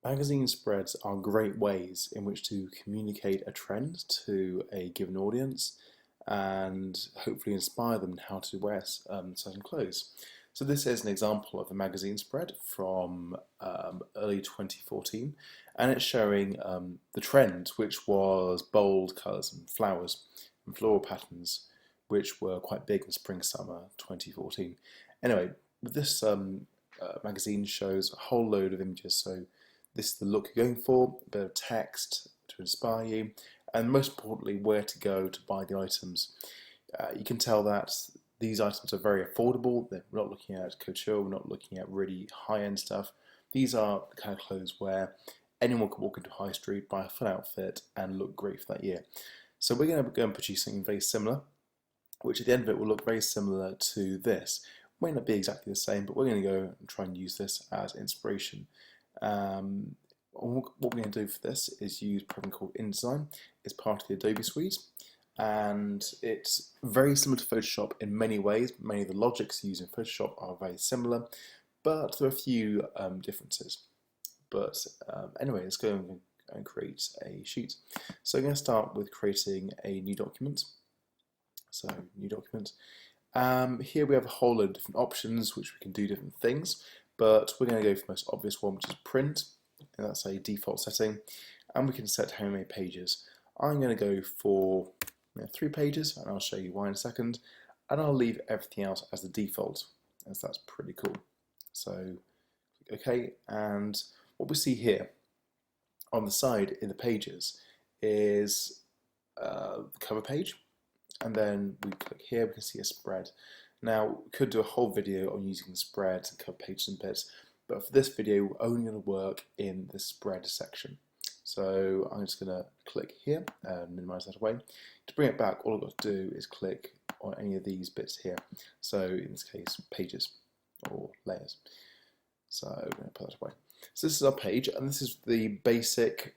Magazine spreads are great ways in which to communicate a trend to a given audience and hopefully inspire them how to wear certain clothes. So this is an example of a magazine spread from early 2014, and it's showing the trend, which was bold colours and flowers and floral patterns, which were quite big in spring-summer 2014. Anyway, this magazine shows a whole load of images. So this is the look you're going for, a bit of text to inspire you, and most importantly, where to go to buy the items. You can tell that these items are very affordable. We're not looking at couture, we're not looking at really high-end stuff. These are the kind of clothes where anyone could walk into a high street, buy a full outfit, and look great for that year. So we're going to go and produce something very similar, which at the end of it will look very similar to this. It may not be exactly the same, but we're going to go and try and use this as inspiration. What we're going to do for this is use a program called InDesign. It's part of the Adobe suite, and it's very similar to Photoshop in many ways. Many of the logics used in Photoshop are very similar, but there are a few differences. But anyway, let's go and create a sheet. So I'm going to start with creating a new document. So new document. Here we have a whole load of different options which we can do different things, but we're going to go for the most obvious one, which is print, and that's a default setting, and we can set how many pages. I'm going to go for 3 pages, and I'll show you why in a second, and I'll leave everything else as the default, as that's pretty cool. So click OK, and what we see here on the side in the pages is the cover page, and then we click here, we can see a spread. Now, we could do a whole video on using spreads and cover pages and bits, but for this video, we're only going to work in the spread section. So I'm just going to click here and minimize that away. To bring it back, all I've got to do is click on any of these bits here. So in this case, pages or layers. So I'm going to put that away. So this is our page, and this is the basic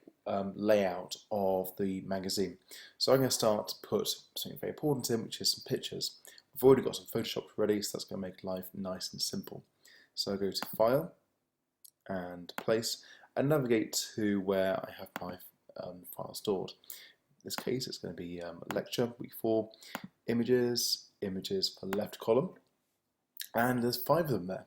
layout of the magazine. So I'm going to start to put something very important in, which is some pictures. We've already got some Photoshop ready, so that's going to make life nice and simple. So I go to File and Place, and navigate to where I have my file stored. In this case, it's going to be Lecture, Week 4, Images, Images for the left column, and there's 5 of them there.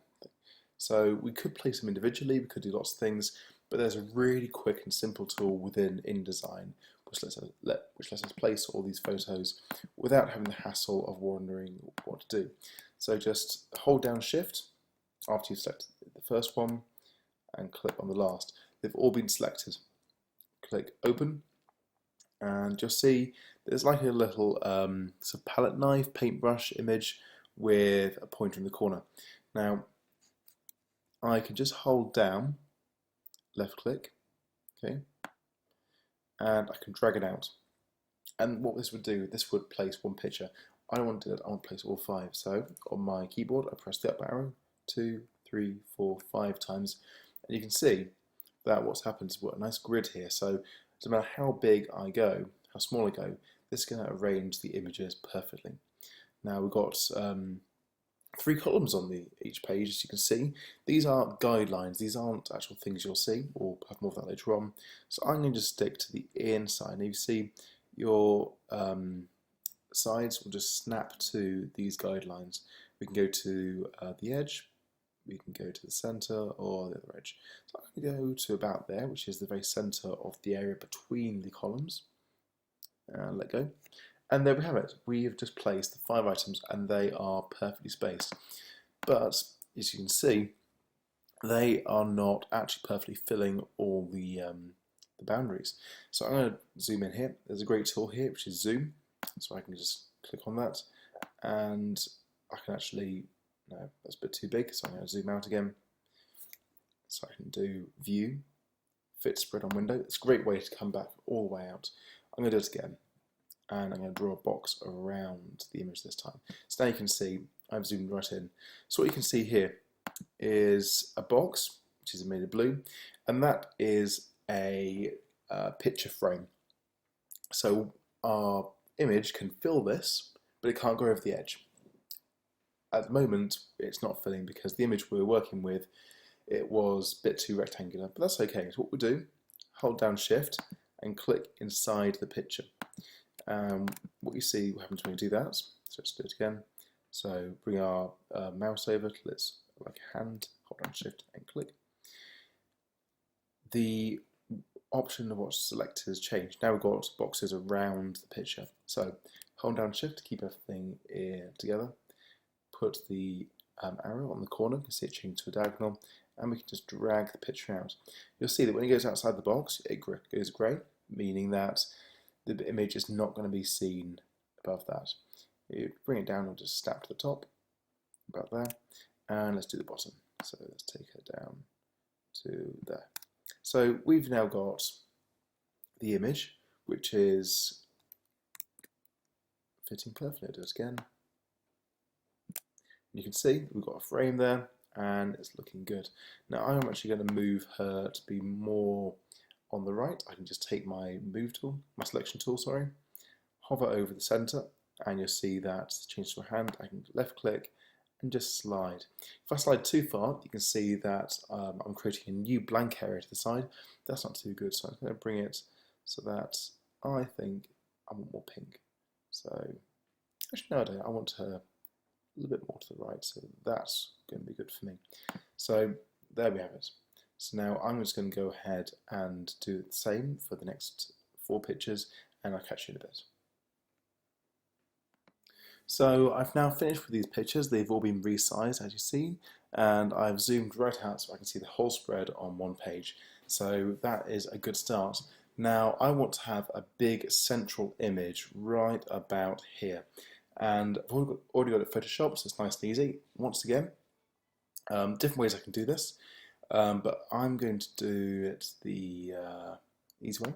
So we could place them individually, we could do lots of things, but there's a really quick and simple tool within InDesign which lets us place all these photos without having the hassle of wondering what to do. So just hold down Shift after you've selected the first one and click on the last. They've all been selected. Click Open, and you'll see there's like a little sort of palette knife, paintbrush image with a pointer in the corner. Now, I can just hold down, left click, okay, and I can drag it out. And what this would do, this would place one picture. I don't want to do that, I want to place all 5. So on my keyboard, I press the up arrow 2, 3, 4, 5 times, and you can see that what's happened is we've got a nice grid here. So no matter how big I go, how small I go, this is going to arrange the images perfectly. Now we've got 3 columns on each page, as you can see. These are guidelines, these aren't actual things you'll see. We'll have more of that later on. So I'm going to just stick to the inside. Now you see your sides will just snap to these guidelines. We can go to the edge, we can go to the center or the other edge. So I'm going to go to about there, which is the very center of the area between the columns. And let go. And there we have it. We have just placed the 5 items and they are perfectly spaced. But as you can see, they are not actually perfectly filling all the boundaries. So I'm going to zoom in here. There's a great tool here, which is Zoom. So I can just click on that and I can actually, no, that's a bit too big, so I'm going to zoom out again. So I can do View, Fit Spread on Window. It's a great way to come back all the way out. I'm going to do it again, and I'm going to draw a box around the image this time. So now you can see I've zoomed right in. So what you can see here is a box, which is made of blue, and that is a picture frame. So our image can fill this, but it can't go over the edge. At the moment, it's not filling because the image we're working with it was a bit too rectangular, but that's okay. So what we'll do, hold down Shift and click inside the picture. What you see what happens when we do that, so let's do it again. So bring our mouse over to its like a hand, hold down Shift and click. The option of what's selected has changed. Now we've got boxes around the picture. So hold down Shift to keep everything together. Put the arrow on the corner, you can see it change to a diagonal, and we can just drag the picture out. You'll see that when it goes outside the box, it goes grey, meaning that the image is not going to be seen above that. You bring it down and just snap to the top, about there, and let's do the bottom. So let's take it down to there. So we've now got the image, which is fitting perfectly. Do it again. You can see we've got a frame there and it's looking good. Now I'm actually going to move her to be more on the right. I can just take my selection tool, hover over the center, and you'll see that it's changed to a hand. I can left click and just slide. If I slide too far, you can see that I'm creating a new blank area to the side. That's not too good, so I'm going to bring it so that I think I want more pink. So actually no, I don't. I want her a little bit more to the right, so that's going to be good for me. So there we have it. So now I'm just going to go ahead and do the same for the next 4 pictures, and I'll catch you in a bit. So I've now finished with these pictures. They've all been resized, as you see, and I've zoomed right out so I can see the whole spread on one page. So that is a good start. Now I want to have a big central image right about here. And I've already got it photoshopped, so it's nice and easy. Once again, different ways I can do this, but I'm going to do it the easy way.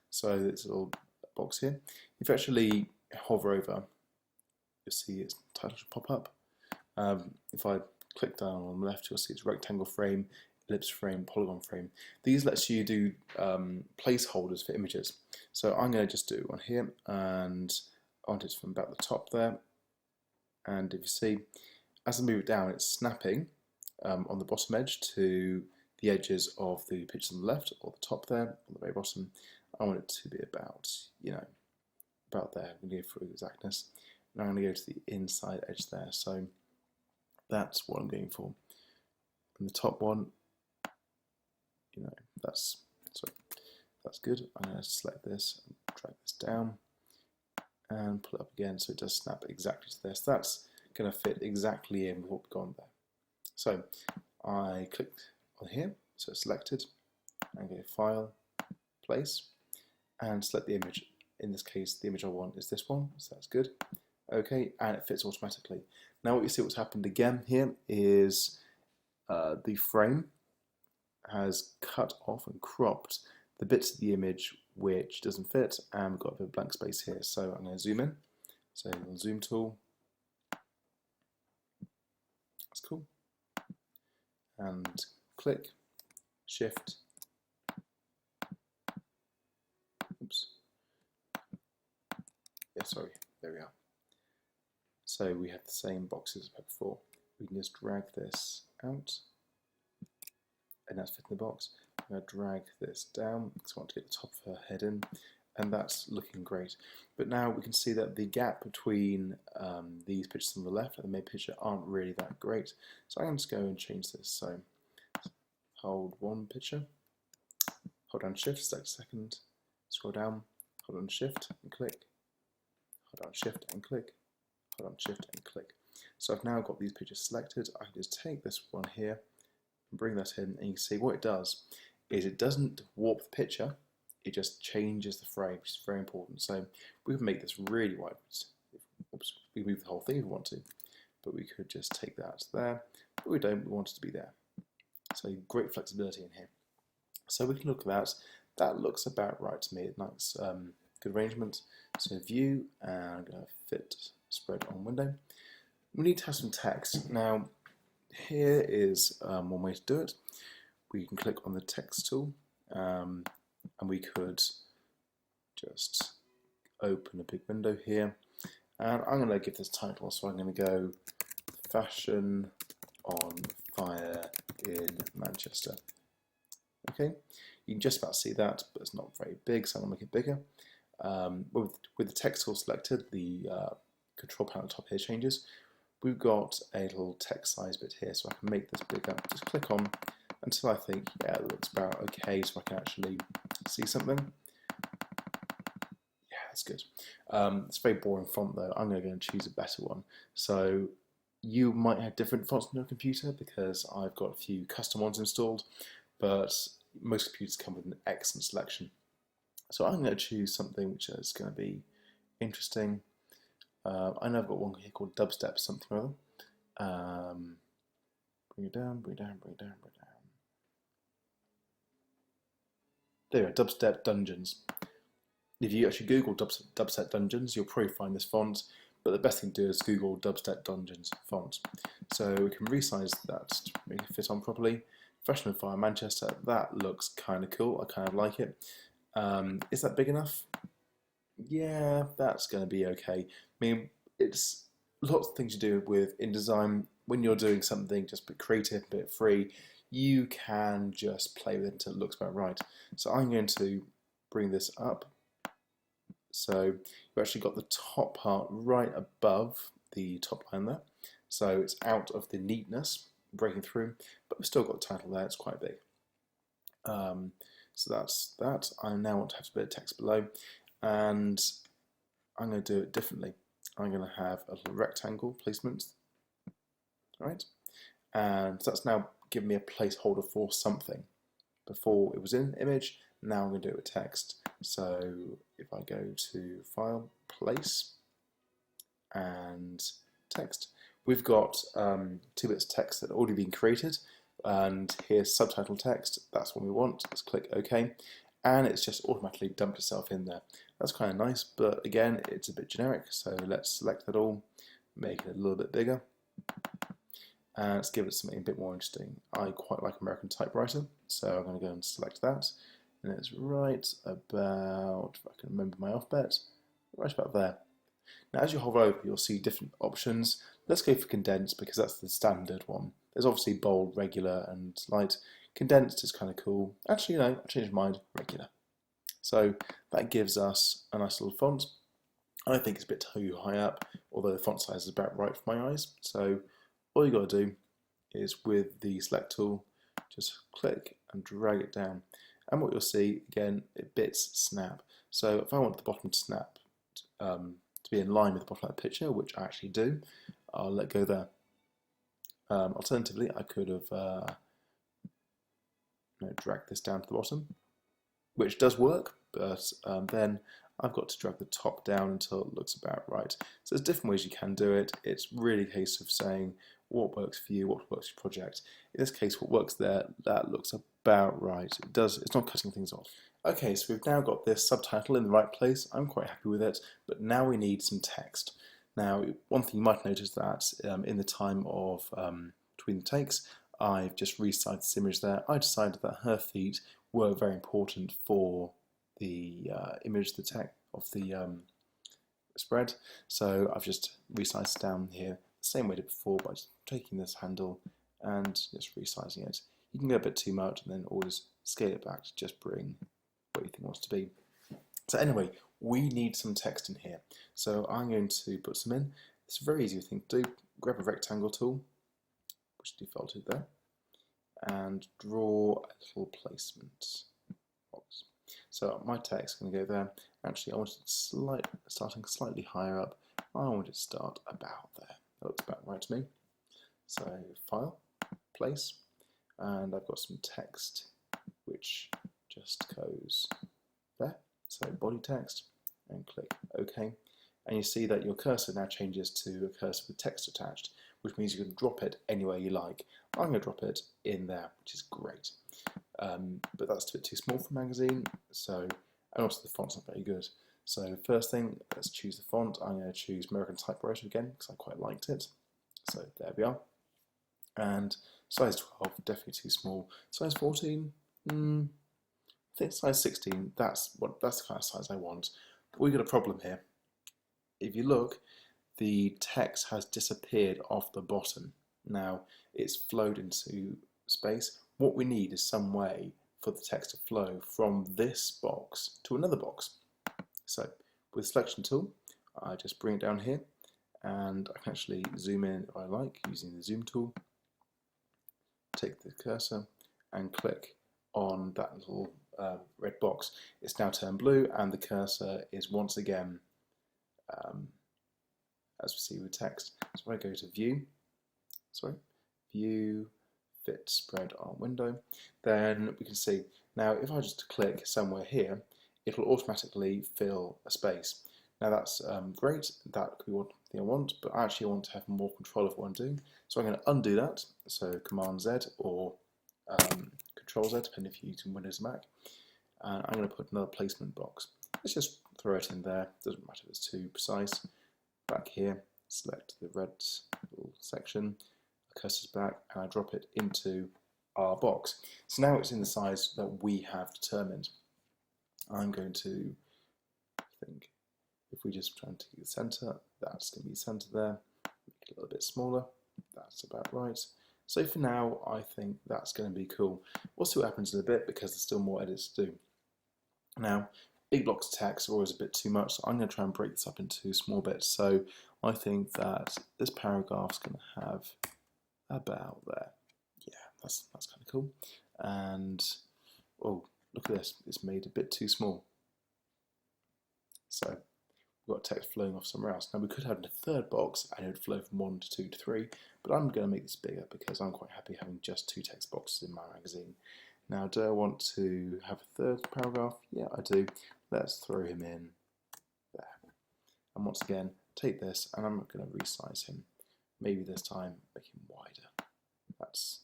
So this little box here, if you actually hover over, you'll see its title should pop up. If I click down on the left, you'll see it's rectangle frame, ellipse frame, polygon frame. These lets you do placeholders for images. So I'm going to just do one here, and I want it from about the top there, and if you see, as I move it down, it's snapping on the bottom edge to the edges of the picture on the left, or the top there, on the very bottom. I want it to be about, about there. I'm going to go for exactness. Now I'm going to go to the inside edge there, so that's what I'm going for. And the top one, that's good. I'm going to select this and drag this down and pull it up again so it does snap exactly to this. That's going to fit exactly in with what we've gone there. So I clicked on here, so it's selected, and go File, Place, and select the image. In this case, the image I want is this one, so that's good. Okay, and it fits automatically. Now what you see what's happened again here is the frame has cut off and cropped the bits of the image which doesn't fit, and we've got a bit of blank space here. So I'm going to zoom in. So the zoom tool. That's cool. And click, Shift. Oops. Yeah, sorry. There we are. So we have the same boxes as before. We can just drag this out, and that's fitting the box. I'm going to drag this down because I want to get the top of her head in, and that's looking great. But now we can see that the gap between these pictures on the left and the main picture aren't really that great. So I'm going to just go and change this. So hold one picture, hold down Shift, select second, scroll down, hold on Shift and click, hold down Shift and click, hold on Shift and click. So I've now got these pictures selected. I can just take this one here and bring that in, and you can see what it does is it doesn't warp the picture, it just changes the frame, which is very important. So we can make this really wide. Oops, we can move the whole thing if we want to, but we could just take that there, but we don't, we want it to be there. So great flexibility in here. So we can look at that. That looks about right to me. Nice, good arrangement. So view, and I'm going to fit spread on window. We need to have some text. Now here is one way to do it. We can click on the text tool, and we could just open a big window here, and I'm going to give this title. So I'm going to go Fashion on Fire in Manchester. Manchester. Okay, you can just about see that, but it's not very big, so I'm going to make it bigger. With the text tool selected, the control panel at the top here changes. We've got a little text size bit here, so I can make this bigger. Just click on until I think, yeah, it looks about okay, so I can actually see something. Yeah, that's good. It's a very boring font though. I'm going to go and choose a better one. So you might have different fonts on your computer because I've got a few custom ones installed, but most computers come with an excellent selection. So I'm going to choose something which is going to be interesting. I know I've got one here called Dubstep something or other. Bring it down, bring it down, bring it down, bring it down. There we go, Dubstep Dungeons. If you actually Google Dubstep Dungeons, you'll probably find this font, but the best thing to do is Google Dubstep Dungeons font. So we can resize that to make it fit on properly. Freshman Fire Manchester, that looks kind of cool, I kind of like it. Is that big enough? Yeah, that's going to be okay. I mean, it's lots of things you do with InDesign. When you're doing something just a bit creative, a bit free, you can just play with it until it looks about right. So I'm going to bring this up. So you've actually got the top part right above the top line there. So it's out of the neatness, breaking through, but we've still got a title there, it's quite big. So that's that. I now want to have a bit of text below, and I'm going to do it differently. I'm going to have a little rectangle placement, right? And so that's now given me a placeholder for something. Before it was in image, now I'm going to do it with text. So if I go to File, Place, and Text, we've got 2 bits of text that have already been created, and here's subtitle text. That's what we want. Let's click OK, and it's just automatically dumped itself in there. That's kind of nice, but again, it's a bit generic, so let's select that all, make it a little bit bigger, and let's give it something a bit more interesting. I quite like American typewriter, so I'm going to go and select that, and it's right about, if I can remember my alphabet, right about there. Now as you hover over, you'll see different options. Let's go for condensed because that's the standard one. There's obviously bold, regular, and light. Condensed is kind of cool. Actually, no, I changed my mind, regular. So that gives us a nice little font. I think it's a bit too high up, although the font size is about right for my eyes. So all you got to do is with the select tool, just click and drag it down. And what you'll see, again, it bits snap. So if I want the bottom to snap, to be in line with the bottom of the picture, which I actually do, I'll let go there. Alternatively, I could have dragged this down to the bottom, which does work, but then I've got to drag the top down until it looks about right. So there's different ways you can do it. It's really a case of saying what works for you, what works for your project. In this case, what works there, that looks about right. It's not cutting things off. Okay, so we've now got this subtitle in the right place. I'm quite happy with it, but now we need some text. Now, one thing you might notice that in the time of between the takes, I've just resized this image there. I decided that her feet were very important for the image, the text of the spread. So I've just resized it down here the same way I did before by just taking this handle and just resizing it. You can go a bit too much and then always scale it back to just bring what you think it wants to be. So anyway, we need some text in here. So I'm going to put some in. It's a very easy thing to do. Grab a rectangle tool, which is defaulted there, and draw a little placement box. So my text is going to go there. Actually, I want it starting slightly higher up. I want it to start about there. That looks about right to me. So File, Place, and I've got some text which just goes there. So body text, and click OK. And you see that your cursor now changes to a cursor with text attached, which means you can drop it anywhere you like. I'm going to drop it in there, which is great. But that's a bit too small for a magazine, so, and also the font's not very good. So first thing, let's choose the font. I'm going to choose American Typewriter again, because I quite liked it. So there we are. And size 12, definitely too small. Size 14, I think size 16, that's the kind of size I want. But we've got a problem here. If you look, the text has disappeared off the bottom. Now, it's flowed into space. what we need is some way for the text to flow from this box to another box. So with the selection tool, I just bring it down here, and I can actually zoom in if I like using the zoom tool. Take the cursor and click on that little red box. It's now turned blue, and the cursor is once again, as we see with text. So if I go to View, Fit Spread on Window, then we can see now if I just click somewhere here, it'll automatically fill a space. Now that's great, that could be one thing I want, but I actually want to have more control of what I'm doing. So I'm going to undo that, so Command Z or Control Z, depending if you're using Windows or Mac. And I'm going to put another placement box. Let's just throw it in there, doesn't matter if it's too precise. Back here, select the red little section, the cursor's back, and I drop it into our box. So now it's in the size that we have determined. I'm going to think, if we just try and take the center, that's going to be center there. Make it a little bit smaller, that's about right. So for now, I think that's going to be cool. We'll see what happens in a bit because there's still more edits to do. Now, big blocks of text are always a bit too much, so I'm going to try and break this up into small bits. So I think that this paragraph's going to have about there. Yeah, that's kind of cool. And oh, look at this, it's made a bit too small. So we've got text flowing off somewhere else. Now we could have a third box and it would flow from 1 to 2 to 3, but I'm going to make this bigger because I'm quite happy having just 2 text boxes in my magazine. Now, do I want to have a third paragraph? Yeah, I do. Let's throw him in there. And once again, take this and I'm going to resize him. Maybe this time make him wider. That's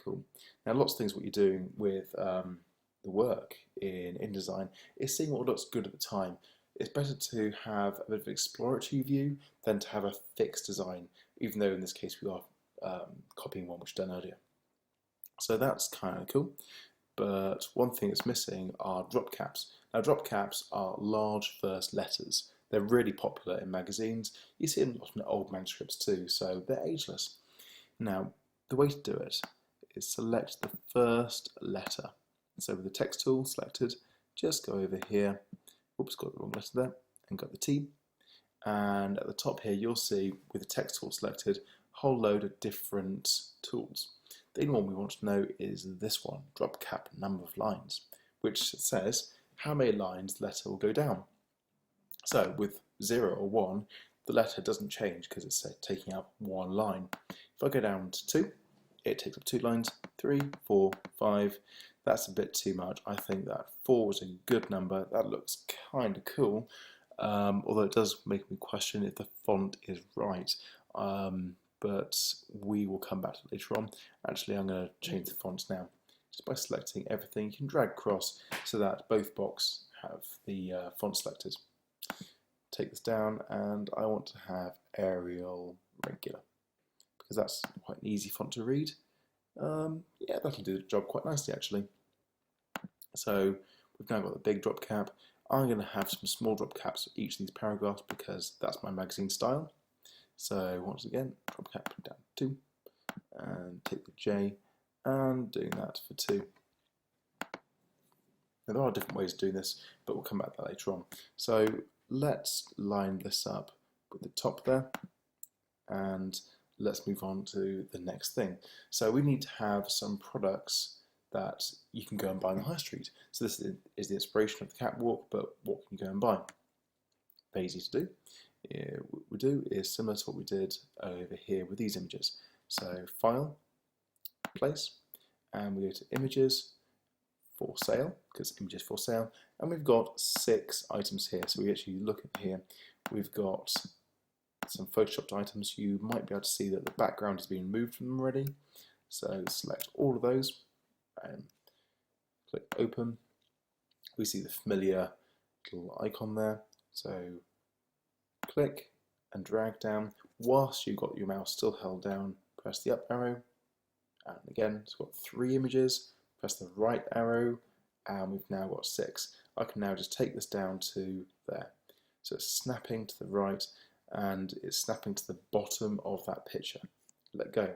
cool. Now, lots of things what you're doing with the work in InDesign is seeing what looks good at the time. It's better to have a bit of an exploratory view than to have a fixed design, even though in this case we are copying one which was done earlier. So that's kind of cool, but one thing that's missing are drop caps. Now drop caps are large first letters. They're really popular in magazines. You see them a lot in old manuscripts too, so they're ageless. Now the way to do it is select the first letter. So with the text tool selected, just go over here. Oops, got the wrong letter there, and got the T. And at the top here, you'll see with the text tool selected, a whole load of different tools. The only one we want to know is this one, drop cap number of lines, which says how many lines the letter will go down. So with 0 or 1, the letter doesn't change because it's taking up 1 line. If I go down to 2, it takes up 2 lines, 3, 4, 5. That's a bit too much. I think that 4 was a good number. That looks kind of cool, although it does make me question if the font is right. But we will come back to it later on. Actually, I'm going to change the fonts now. Just by selecting everything, you can drag across so that both boxes have the font selected. Take this down, and I want to have Arial Regular because that's quite an easy font to read. Yeah, that'll do the job quite nicely actually. So we've now got the big drop cap. I'm going to have some small drop caps for each of these paragraphs because that's my magazine style. So once again, drop cap down 2, and take the J, and doing that for 2. Now there are different ways of doing this, but we'll come back to that later on. So let's line this up with the top there, and let's move on to the next thing. So we need to have some products that you can go and buy on the high street. So this is the inspiration of the catwalk, but what can you go and buy? Very easy to do. What we do is similar to what we did over here with these images. So File, Place, and we go to Images, For Sale, because Images for Sale, and we've got 6 items here. So we actually look at here, we've got some photoshopped items. You might be able to see that the background has been removed from them already. So select all of those and click Open. We see the familiar little icon there. So click and drag down. Whilst you've got your mouse still held down, press the up arrow. And again, it's got 3 images. Press the right arrow, and we've now got 6. I can now just take this down to there. So it's snapping to the right, and it's snapping to the bottom of that picture. Let go.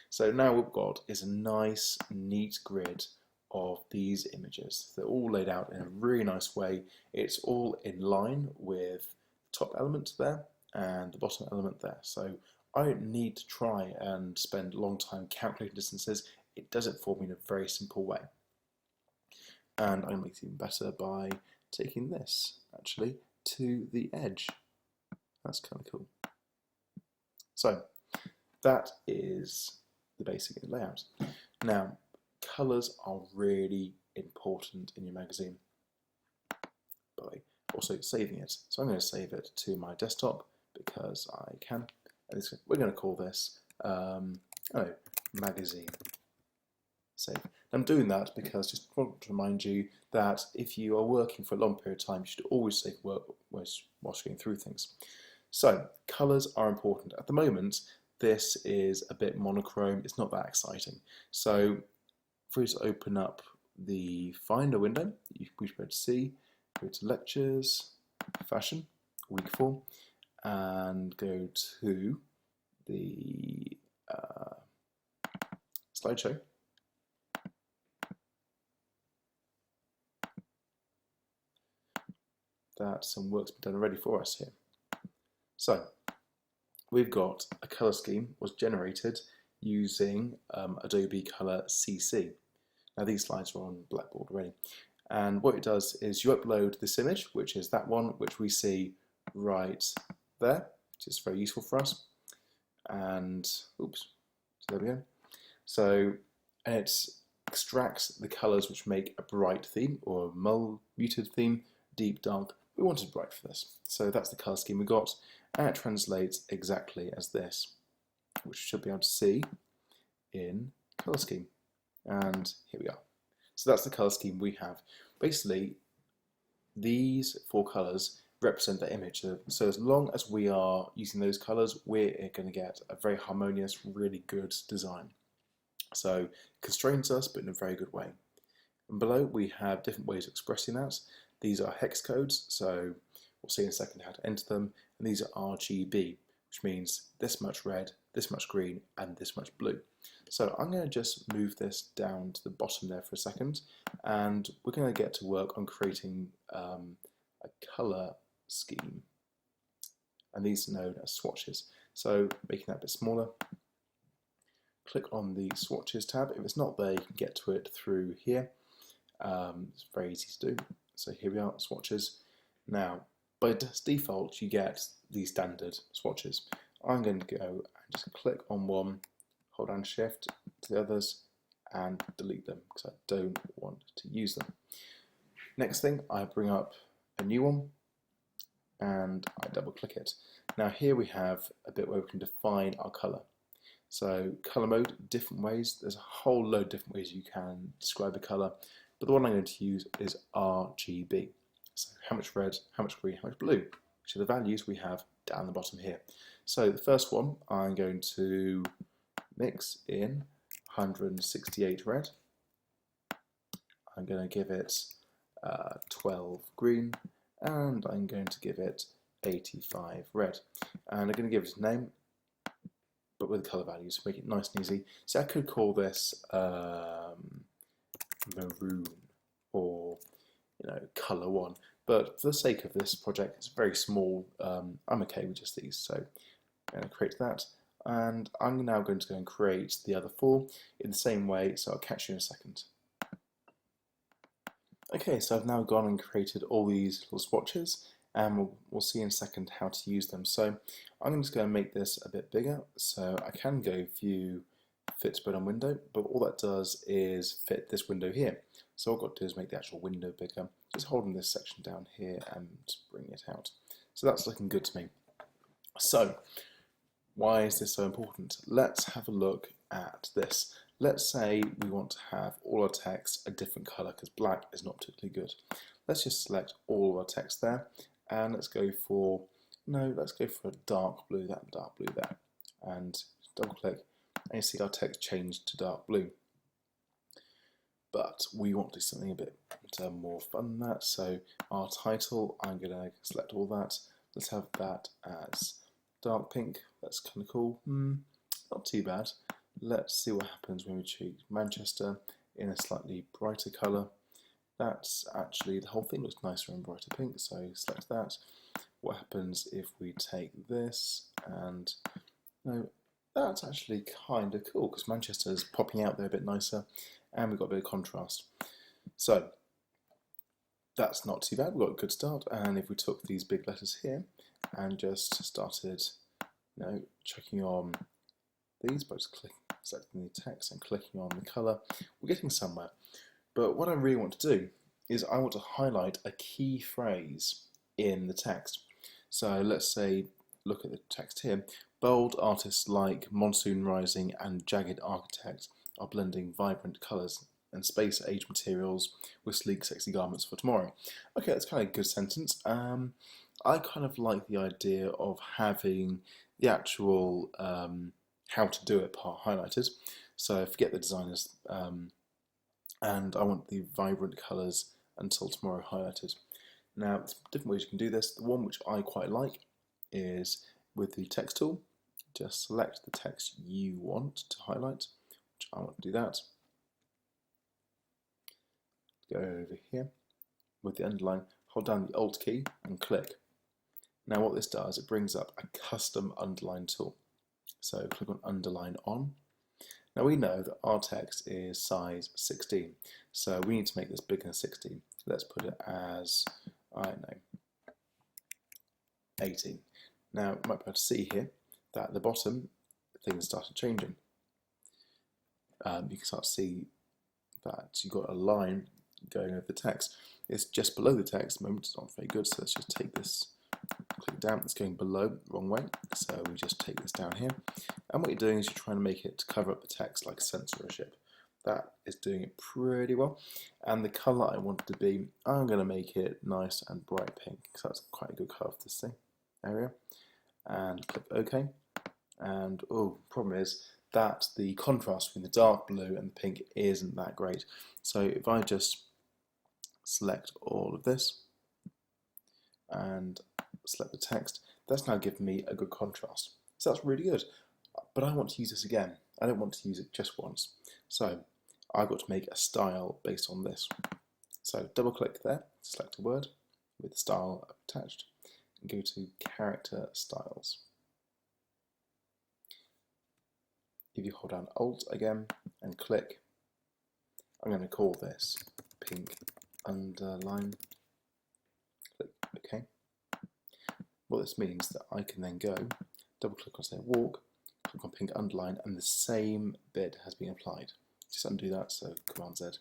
So now what we've got is a nice, neat grid of these images. They're all laid out in a really nice way. It's all in line with the top element there and the bottom element there. So I don't need to try and spend a long time calculating distances. It does it for me in a very simple way. And I make it even better by taking this, actually, to the edge. That's kind of cool. So that is the basic layout. Now, colours are really important in your magazine by also saving it. So I'm going to save it to my desktop because I can. And we're going to call this magazine save. I'm doing that because just want to remind you that if you are working for a long period of time, you should always save work whilst going through things. So colours are important. At the moment, this is a bit monochrome. It's not that exciting. So for you to open up the Finder window, you should be able to see, go to Lectures, Fashion, Week 4, and go to the slideshow. That some work's been done already for us here. So we've got a colour scheme was generated using Adobe Color CC. Now these slides are on Blackboard already. And what it does is you upload this image, which is that one, which we see right there, which is very useful for us. And, oops, so there we go. So it extracts the colours which make a bright theme or a muted theme, deep, dark. We wanted bright for this. So that's the colour scheme we got. And it translates exactly as this, which you should be able to see in colour scheme. And here we are. So that's the colour scheme we have. Basically, these 4 colours represent the image. So as long as we are using those colours, we're going to get a very harmonious, really good design. So it constrains us, but in a very good way. And below we have different ways of expressing that. These are hex codes, so we'll see in a second how to enter them. And these are RGB, which means this much red, this much green, and this much blue. So I'm going to just move this down to the bottom there for a second, and we're going to get to work on creating a colour scheme. And these are known as swatches. So making that a bit smaller, click on the swatches tab. If it's not there, you can get to it through here. It's very easy to do. So here we are, swatches. Now, by default, you get the standard swatches. I'm going to go and just click on one, hold down Shift to the others, and delete them because I don't want to use them. Next thing, I bring up a new one and I double click it. Now here we have a bit where we can define our colour. So colour mode, different ways. There's a whole load of different ways you can describe a colour, but the one I'm going to use is RGB. So how much red, how much green, how much blue, which are the values we have down the bottom here. So the first one, I'm going to mix in 168 red. I'm going to give it 12 green, and I'm going to give it 85 red. And I'm going to give it a name, but with the colour values, make it nice and easy. So I could call this maroon, or colour 1. But for the sake of this project, it's very small. I'm okay with just these. So I'm going to create that, and I'm now going to go and create the other 4 in the same way. So I'll catch you in a second. Okay, so I've now gone and created all these little swatches, and we'll see in a second how to use them. So I'm just going to make this a bit bigger. So I can go View, Fit Spread on Window, but all that does is fit this window here. So all I've got to do is make the actual window bigger. Just holding this section down here and bring it out. So that's looking good to me. So why is this so important? Let's have a look at this. Let's say we want to have all our text a different colour because black is not particularly good. Let's just select all our text there, and let's go for a dark blue, that dark blue there, and double click, and you see our text change to dark blue. But we want to do something a bit more fun than that. So our title, I'm going to select all that. Let's have that as dark pink. That's kind of cool. Not too bad. let's see what happens when we choose Manchester in a slightly brighter colour. That's actually, the whole thing looks nicer in brighter pink, so select that. What happens if we take this and, no, that's actually kind of cool because Manchester's popping out there a bit nicer and we've got a bit of contrast. So that's not too bad, we've got a good start. And if we took these big letters here and just started, chucking on these by just selecting the text and clicking on the colour, we're getting somewhere. But what I really want to do is I want to highlight a key phrase in the text. So let's say, look at the text here. Bold artists like Monsoon Rising and Jagged Architect are blending vibrant colours and space-age materials with sleek, sexy garments for tomorrow. Okay, that's kind of a good sentence. I kind of like the idea of having the actual how to do it part highlighted. So forget the designers, and I want the vibrant colours until tomorrow highlighted. Now, there's different ways you can do this. The one which I quite like is with the text tool. Just select the text you want to highlight, which I want to do that. Go over here with the underline, hold down the Alt key and click. Now what this does, it brings up a custom underline tool. So click on underline on. Now we know that our text is size 16, so we need to make this bigger than 16. Let's put it as, I don't know, 18. Now you might be able to see here that at the bottom things started changing. You can start to see that you've got a line going over the text. It's just below the text at the moment, it's not very good, so let's just take this, click down, it's going below, wrong way, so we just take this down here, and what you're doing is you're trying to make it to cover up the text like censorship. That is doing it pretty well, and the colour I want it to be, I'm going to make it nice and bright pink, because that's quite a good colour for this thing, area, and click OK, and problem is that the contrast between the dark blue and the pink isn't that great, so if I just select all of this and select the text, that's now given me a good contrast. So that's really good. But I want to use this again. I don't want to use it just once. So I've got to make a style based on this. So double click there, select a word with the style attached, and go to character styles. If you hold down Alt again and click, I'm going to call this pink underline. Click OK. What this means that I can then go, double click on say walk, click on pink underline, and the same bit has been applied. Just undo that, so Command Z.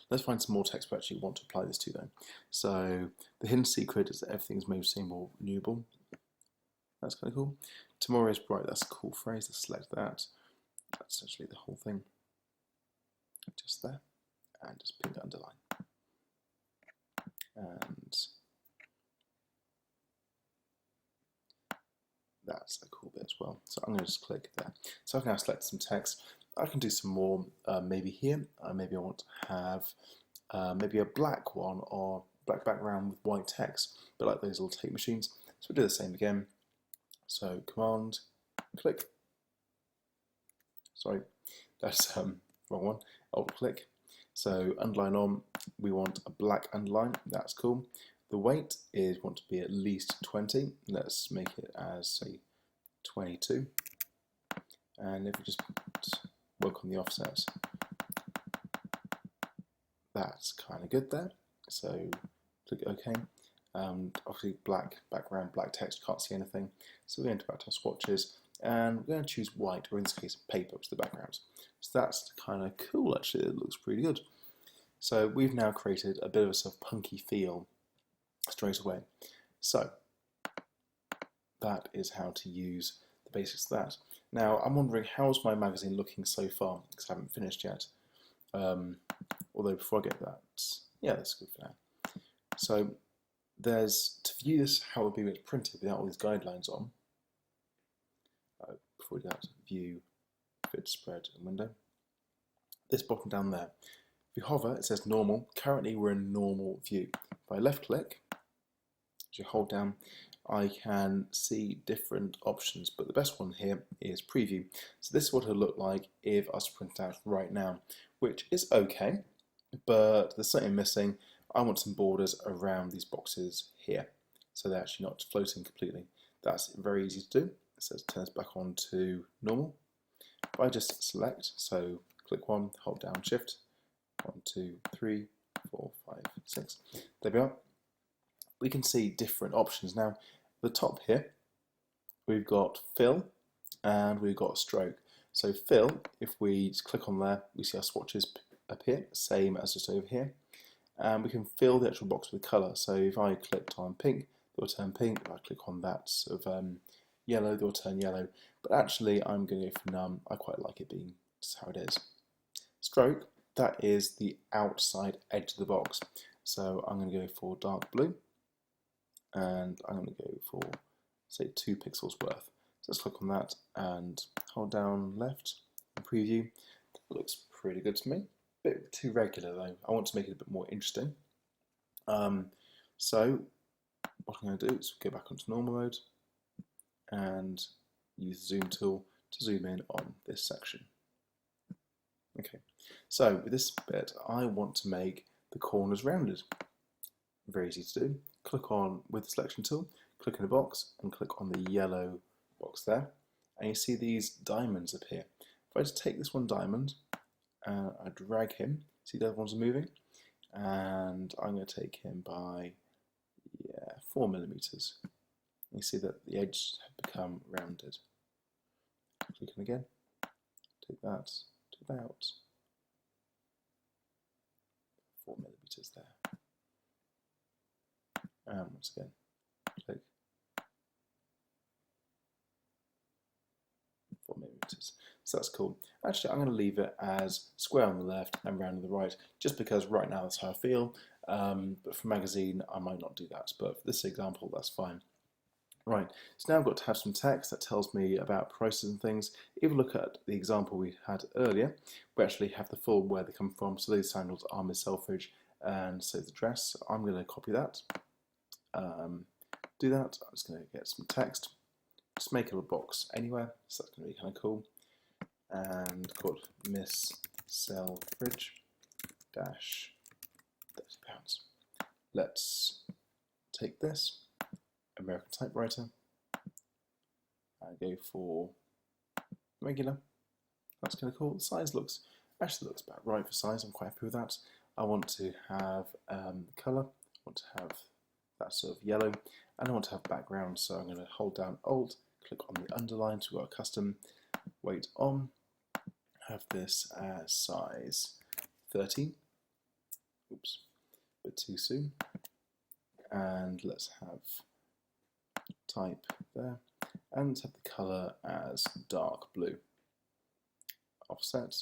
Let's find some more text we actually want to apply this to then. So the hidden secret is that everything's made more renewable. That's kind of cool. Tomorrow is bright, that's a cool phrase, let's select that. That's actually the whole thing. Just there, and just pink underline. And that's a cool bit as well. So I'm going to just click there. So I've now selected some text. I can do some more maybe here. Maybe I want to have maybe a black one or black background with white text, but like those little tape machines. So we'll do the same again. So Command, click. Sorry, that's wrong one. Alt click. So underline on, we want a black underline. That's cool. The weight is want to be at least 20. Let's make it as say 22. And if we just work on the offset, that's kind of good there. So click OK. Obviously black background, black text, can't see anything. So we're going to go back to our swatches and we're going to choose white, or in this case paper, as the background. So that's kind of cool actually, it looks pretty good. So we've now created a bit of a sort of punky feel straight away. So that is how to use the basics of that. Now I'm wondering, how's my magazine looking so far, because I haven't finished yet. Although before I get that, yeah, that's good for now. So there's, to view this how it would be when it's printed without all these guidelines on, before we do that, view, fit, spread, and window. This bottom down there, if you hover, it says normal. Currently we're in normal view. If I left click, as you hold down, I can see different options, but the best one here is preview. So this is what it'll look like if I was to print it out right now, which is okay, but there's something missing. I want some borders around these boxes here, so they're actually not floating completely. That's very easy to do. So let's turn this back on to normal. If I just select, so click one, hold down shift, 1, 2, 3, 4, 5, 6. There we are. We can see different options. Now, the top here, we've got fill and we've got stroke. So fill, if we just click on there, we see our swatches appear, same as just over here. And we can fill the actual box with colour. So if I clicked on pink, it will turn pink. If I click on that sort of yellow, it will turn yellow. But actually, I'm going to go for none. I quite like it being just how it is. Stroke, that is the outside edge of the box. So I'm going to go for dark blue. And I'm going to go for, say, 2 pixels worth. So let's click on that and hold down left and preview. That looks pretty good to me. A bit too regular though. I want to make it a bit more interesting. So what I'm going to do is go back onto normal mode and use the zoom tool to zoom in on this section. Okay, so with this bit, I want to make the corners rounded. Very easy to do. Click on with the selection tool, click in the box and click on the yellow box there, and you see these diamonds appear. If I just take this one diamond and I drag him, see the other ones are moving, and I'm going to take him by 4 millimeters. You see that the edges have become rounded. Click on again, take that to about 4 millimeters there. And once again, click 4 millimeters. So that's cool. Actually, I'm going to leave it as square on the left and round on the right, just because right now that's how I feel. But for magazine, I might not do that. But for this example, that's fine. Right, so now I've got to have some text that tells me about prices and things. If we look at the example we had earlier, we actually have the full where they come from. So these sandals are Miss Selfridge, and so the dress. I'm going to copy that. Do that. I'm just going to get some text. Just make a little box anywhere. So that's going to be kind of cool. And called Miss Selfridge dash £30. Let's take this American typewriter and go for regular. That's kind of cool. The size actually looks about right for size. I'm quite happy with that. I want to have colour. I want to have that sort of yellow, and I want to have background. So I'm going to hold down Alt, click on the underline to go custom, weight on, have this as size 13. Oops, a bit too soon. And let's have type there, and have the colour as dark blue. Offset,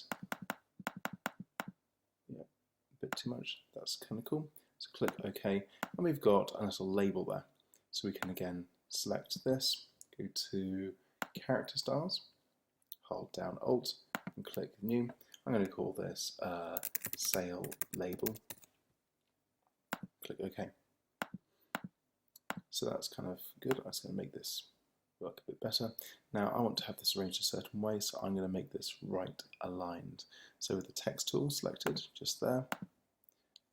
yeah, a bit too much, that's kind of cool. So click OK, and we've got a little label there. So we can again select this, go to character styles, hold down Alt, and click new. I'm going to call this sale label. Click OK. So that's kind of good. I'm just going to make this work a bit better. Now I want to have this arranged a certain way, so I'm going to make this right aligned. So with the text tool selected just there,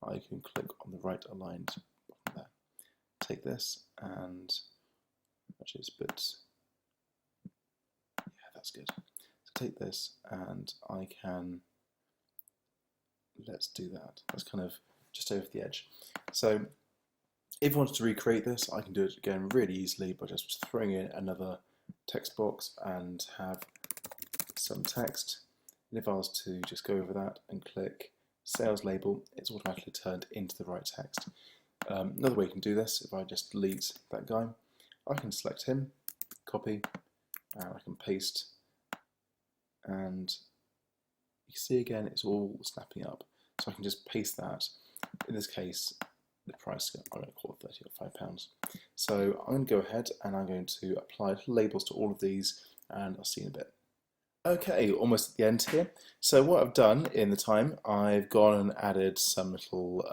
I can click on the right aligned button there. Take this and actually it's a bit, yeah, that's good. So take this and I can, let's do that. That's kind of just over the edge. So if I wanted to recreate this, I can do it again really easily by just throwing in another text box and have some text. And if I was to just go over that and click sales label, it's automatically turned into the right text. Another way you can do this, if I just delete that guy, I can select him, copy, and I can paste, and you see again it's all snapping up. So I can just paste that. In this case, the price, I'm going to call it 30 or £5. So I'm going to go ahead and I'm going to apply labels to all of these, and I'll see you in a bit. Okay, almost at the end here. So what I've done in the time, I've gone and added some little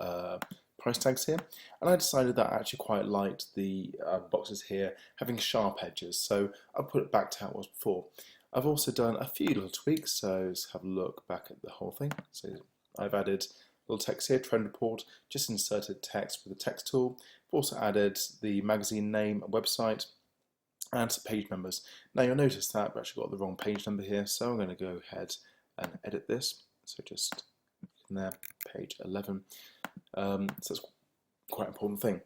price tags here, and I decided that I actually quite liked the boxes here having sharp edges, so I'll put it back to how it was before. I've also done a few little tweaks, so let's have a look back at the whole thing. So I've added little text here, trend report, just inserted text with the text tool. I've also added the magazine name and website and some page numbers. Now you'll notice that I've actually got the wrong page number here, so I'm going to go ahead and edit this. So just in there, page 11. So that's quite an important thing.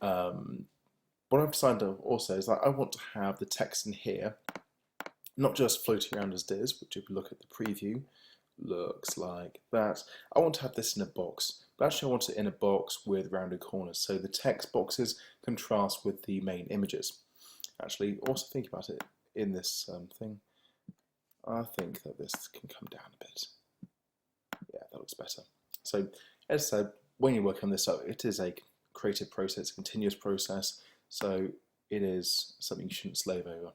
What I've decided also is that I want to have the text in here not just floating around as it is, which if we look at the preview, looks like that. I want to have this in a box, but actually I want it in a box with rounded corners, so the text boxes contrast with the main images. Actually, also think about it in this thing, I think that this can come down a bit. Yeah, that looks better. So, as I said, when you work on this, so it is a creative process, a continuous process, so it is something you shouldn't slave over.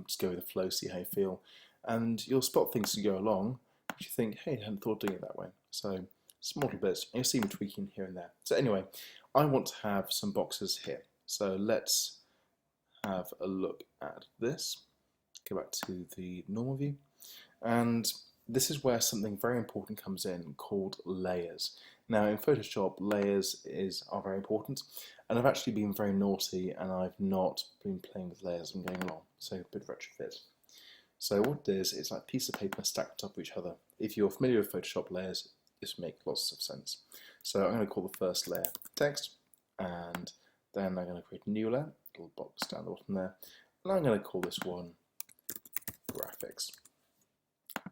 Just go with the flow, see how you feel, and you'll spot things as you go along which you think, hey, I hadn't thought of doing it that way. So small bits, and you'll see me tweaking here and there. So anyway, I want to have some boxes here. So let's have a look at this. Go back to the normal view, and this is where something very important comes in called layers. Now in Photoshop, layers are very important, and I've actually been very naughty and I've not been playing with layers and going along, so a bit of retrofit. So what it is, it's like a piece of paper stacked on top of each other. If you're familiar with Photoshop layers, this will make lots of sense. So I'm going to call the first layer text, and then I'm going to create a new layer, a little box down the bottom there, and I'm going to call this one graphics.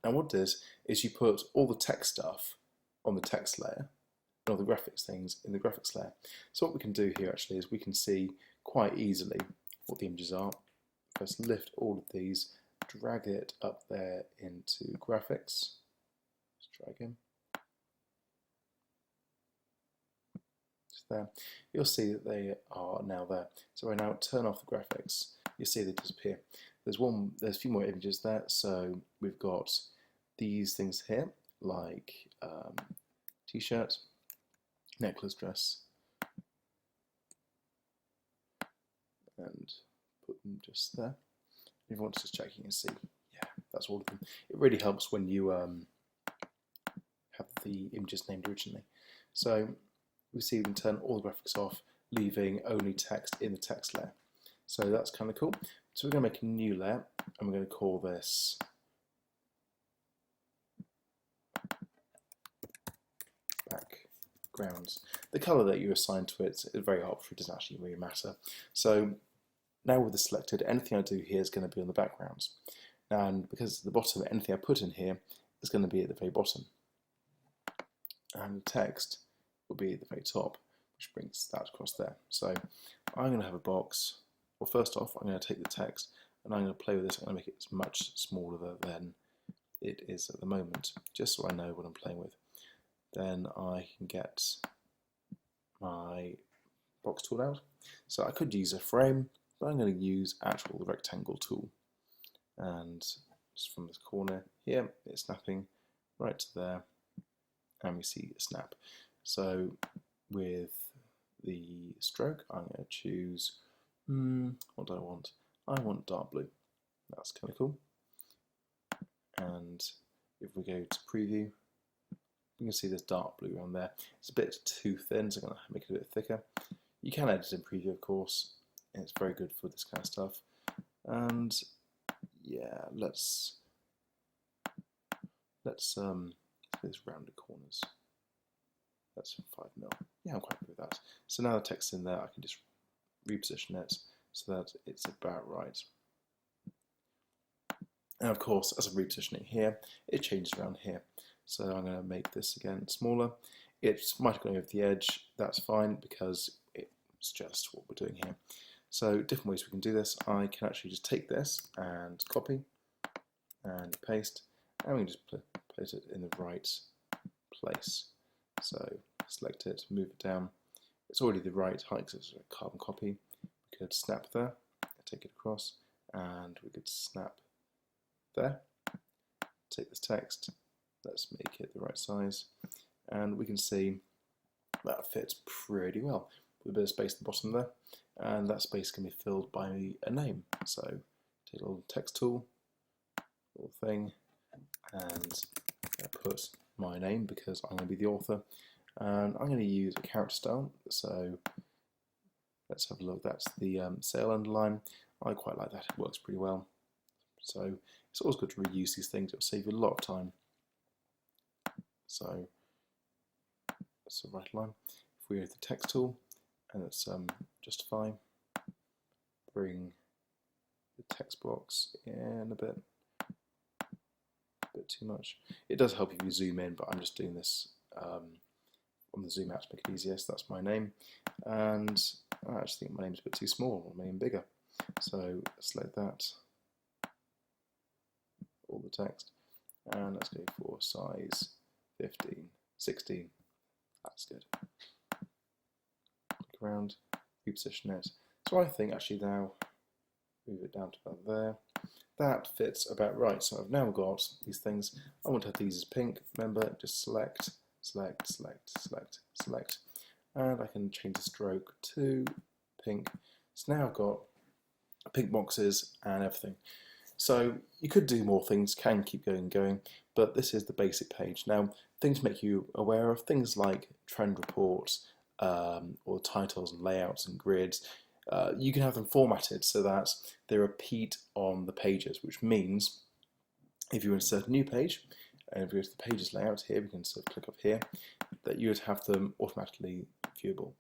Now what it is you put all the text stuff on the text layer, and all the graphics things in the graphics layer. So what we can do here actually is we can see quite easily what the images are. First lift all of these, drag it up there into graphics. Let's try again. Just there. You'll see that they are now there. So I now turn off the graphics. You'll see they disappear. There's a few more images there. So we've got these things here, like t-shirt, necklace, dress, and put them just there. If you want to just check, you can see, yeah, that's all of them. It really helps when you have the images named originally. So we see we can turn all the graphics off, leaving only text in the text layer. So that's kind of cool. So we're going to make a new layer, and we're going to call this backgrounds. The colour that you assign to it is very helpful, it doesn't actually really matter. So now with this selected, anything I do here is going to be on the backgrounds. And because at the bottom, anything I put in here is going to be at the very bottom. And text will be at the very top, which brings that across there. So I'm going to have a box. Well, first off, I'm going to take the text and I'm going to play with this. I'm going to make it much smaller than it is at the moment, just so I know what I'm playing with. Then I can get my box tool out. So I could use a frame, but I'm going to use the rectangle tool. And just from this corner here, it's snapping right to there, and we see a snap. So with the stroke, I'm going to choose, what do I want? I want dark blue. That's kind of cool. And if we go to preview, you can see this dark blue around there. It's a bit too thin, so I'm going to make it a bit thicker. You can edit in preview, of course, and it's very good for this kind of stuff. And yeah, let's this rounded corners. That's 5mm. Yeah, I'm quite happy with that. So now the text's in there, I can just reposition it so that it's about right. And of course, as I'm repositioning here, it changes around here. So I'm going to make this again smaller. It might go over the edge, that's fine because it's just what we're doing here. So different ways we can do this. I can actually just take this and copy and paste, and we can just place it in the right place. So select it, move it down. It's already the right height because it's a carbon copy. We could snap there, take it across, and we could snap there. Take this text, let's make it the right size, and we can see That fits pretty well with a bit of space at the bottom there, and that space can be filled by a name. So take a little text tool, little thing, and put my name because I'm going to be the author, and I'm going to use a character style. So let's have a look. That's the sale underline. I quite like that. It works pretty well. So it's always good to reuse these things. It'll save you a lot of time. So that's the right line. If we go to the text tool and let's justify, bring the text box in a bit too much. It does help if you zoom in, but I'm just doing this on the zoom out to make it easier. So that's my name, and I actually think my name's a bit too small, or maybe bigger. So select that, all the text, and let's go for size 15, 16. That's good. Click around, reposition it. So I think actually now move it down to about there. That fits about right. So I've now got these things. I want to have these as pink. Remember, just select, select, select, select, select, and I can change the stroke to pink. So now I've got pink boxes and everything. So you could do more things, can keep going, but this is the basic page. Now, things to make you aware of, things like trend reports, or titles and layouts and grids. You can have them formatted so that they repeat on the pages, which means if you insert a new page, and if you go to the pages layout here, we can sort of click up here, that you would have them automatically viewable.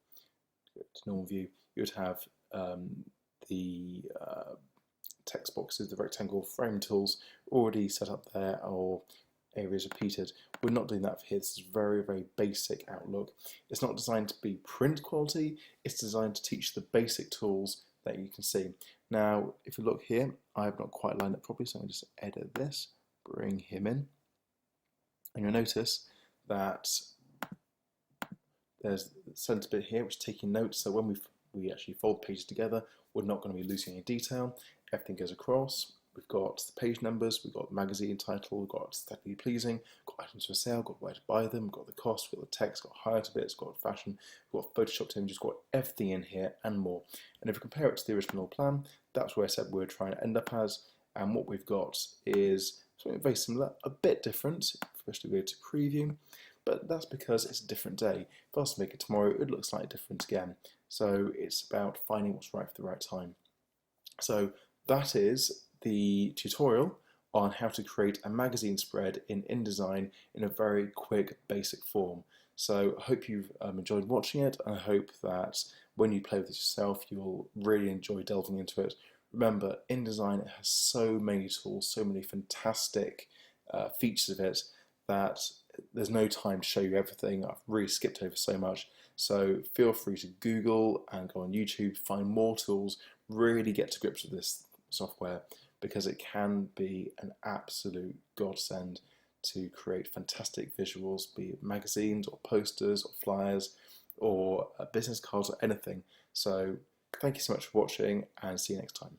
Go to normal view, you would have the text boxes, the rectangle frame tools already set up there, or areas repeated. We're not doing that for here. This is very basic Outlook. It's not designed to be print quality, it's designed to teach the basic tools that you can see. Now, if you look here, I have not quite lined up properly, so I'm going to just edit this, bring him in, and you'll notice that there's the centre bit here which is taking notes, so when we actually fold pages together, we're not going to be losing any detail. Everything goes across. We've got the page numbers, we've got magazine title, we've got aesthetically pleasing, got items for sale, got where to buy them, got the cost, we've got the text, got highlighter bits, got fashion, we've got photoshopped images, got everything in here and more. And if we compare it to the original plan, that's where I said we were trying to end up as, and what we've got is something very similar, a bit different. First we go to preview, but that's because it's a different day. If I was to make it tomorrow, it looks slightly different again. So it's about finding what's right for the right time. So that is the tutorial on how to create a magazine spread in InDesign in a very quick, basic form. So I hope you've enjoyed watching it, and I hope that when you play with it yourself, you'll really enjoy delving into it. Remember, InDesign has so many tools, so many fantastic features of it, that there's no time to show you everything. I've really skipped over so much. So feel free to Google and go on YouTube, find more tools, really get to grips with this software, because it can be an absolute godsend to create fantastic visuals, be it magazines or posters or flyers or business cards or anything. So thank you so much for watching, and see you next time.